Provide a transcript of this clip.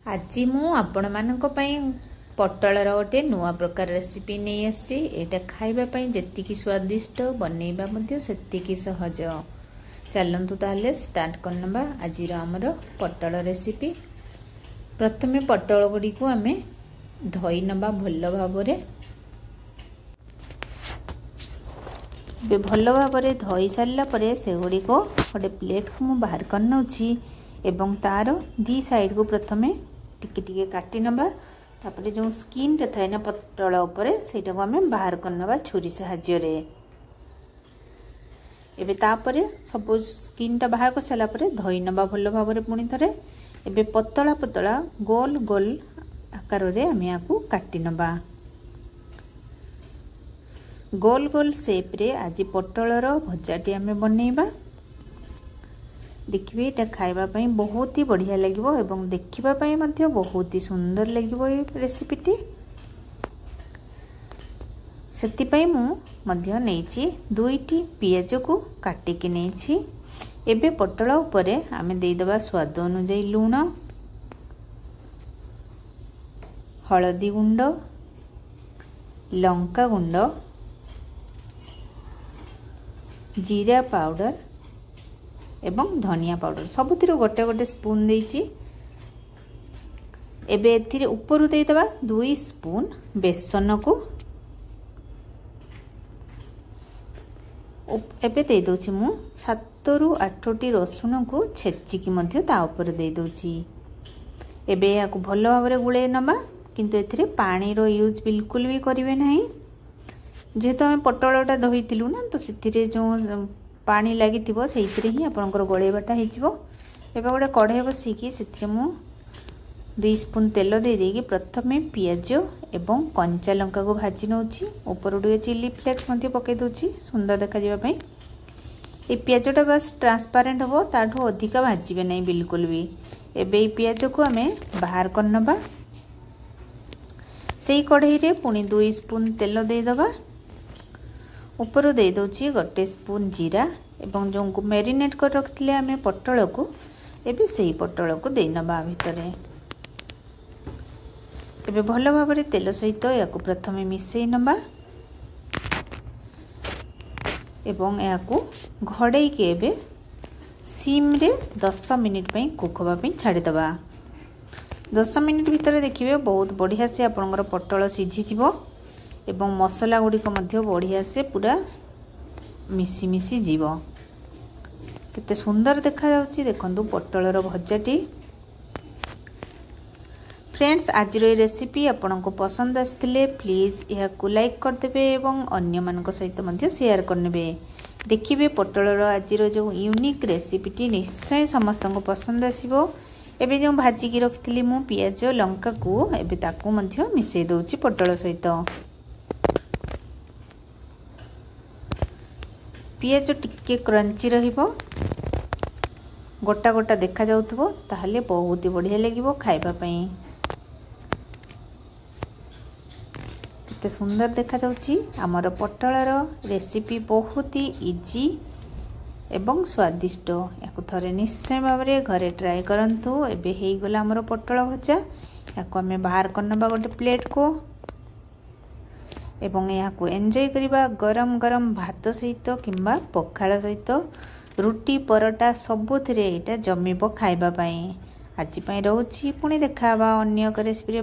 आज मु आपण मानक पई पटलर गोटे नुआ प्रकार रेसिपी नहीं आसी। एटा खाइबा पई जेतिकी स्वादिष्ट बनैबा मध्ये सेतिकी सहज। चलंतु ताले स्टार्ट करनबा आज हमर पटल रेसिपी। प्रथमे पटल गुडी को आमे धोई नबा भल भाबरे। बे भल भाबरे धोई सारला परे से गुडी को गोटे प्लेट को मु बाहर कर नउची एवं तार दी साइड को प्रथमे टिके टिके काटी नबा। तापरे जो स्किन रे थाए ना पटल ऊपर सेटा को हमें बाहर करनबा छुरी सहाय्य रे। एबे तापरे सब स्किन टा बाहर कर साला परे धोई नबा भल भाबरे पुनी थरे। एबे पतला पतला गोल गोल आकार रे हमें याकू काटी नबा। गोल गोल शेप रे आज पटलर भजाटी हमें बनैबा। देखिए एटा खाइबा पई बहुत ही बढ़िया लागिवो एवं देखिबा पई मध्य बहुत ही सुंदर लागिवो ये रेसिपीटी। सेति पई मु मध्य नेछि दुईटी पियाज को काटी के नेछि। एबे पटल ऊपरे आमे देई दबा स्वाद अनुसार लूण, हळदी गुंड, लंका गुंड, जीरा पाउडर एवं धनिया पाउडर सबुतिर गोटे गोटे स्पून देइछि। एबे एथिरे ऊपर देई दबा 2 स्पून बेसन को। एबे देई दोछि मु 7 रु 8टी रसुन को छेची की मध्य ता ऊपर देई दोछि। एबे याकू भलो भाबरे गुळे नबा, किंतु एथिरे पानी रो यूज बिल्कुल भी करिवे नाही। जेहेतु हम पटलटा धोइतिलु ना तो सेथिरे जो पानी लगी से ही आपंकर गलैबाटा हो। गोटे कढ़ाई बसिकी से मु 2 स्पून तेल दे देगी प्रथमे पियाज एवं कंचा लंका को भाजी नौची। ऊपर टे चिली फ्लेक्स पकई दूची सुंदर देखा जावाई। ये पियाजटा बस ट्रांसपारेंट हम ताठू अधिका भाजबे नहीं बिल्कुल भी। एबे पियाज को आमे बाहर करनबा। से कढ़ाई रे पुणी 2 स्पून तेल दे दबा। ऊपर दे दोची गोटे स्पून जीरा एवं जो को मैरिनेट कर रखिले आमे पटल को एबे सेही पटल को दे नबा भितरे। एबे भल भाबरे तेल सहित याकू प्रथमे मिसई नबा एवं याकू घड़ई के एबे सिम रे 10 मिनिट पई कुक होबा पई छाडी दबा। 10 मिनिट भितरे देखिबे बहुत बढ़िया से आपनकर पटल सिझी जिवो एवं मसला गुड़िक मध्य बढ़िया से पूरा मिसी मिसी जीव। केते सुंदर देखा जाउची देखंतु पटलर भजाटी। फ्रेंड्स आज रो रेसिपी आपनको पसंद आस्थिले प्लीज यह को लाइक कर देबे एवं अन्य मानक सहित मध्य शेयर करनेबे। देखिबे पटलर आज रो जो यूनिक रेसिपीटी निश्चय समस्त को पसंद आसीबो। एबे जो भाजी की रखितली मु पियाज लंका को एबे ताकू मध्य मिसई दोची पटल सहित। पियाज टिके क्रंची रहिबो, गोटा गोटा देखा जाउथबो ताहले बहुत ही बढ़िया लागिवो खाइबा पई। केते सुंदर देखा जाउची हमर पटलर रेसिपी बहुत ही इजी एवं स्वादिष्ट। याकू थरे निश्चय भाबरे घरे ट्राई करंतु। एबे हेई गला हमर पटल भजा। याकू हमें बाहर करनबा गोटे प्लेट को एवं यहाँ को एंजॉय करिबा गरम गरम भात सहित किंबा पखाल सहित रुटी परोटा सबुथिरे एटा जमिबो खाइबा पई। आज पई रहउची पुणी देखाबा अन्य रेसिपी रे।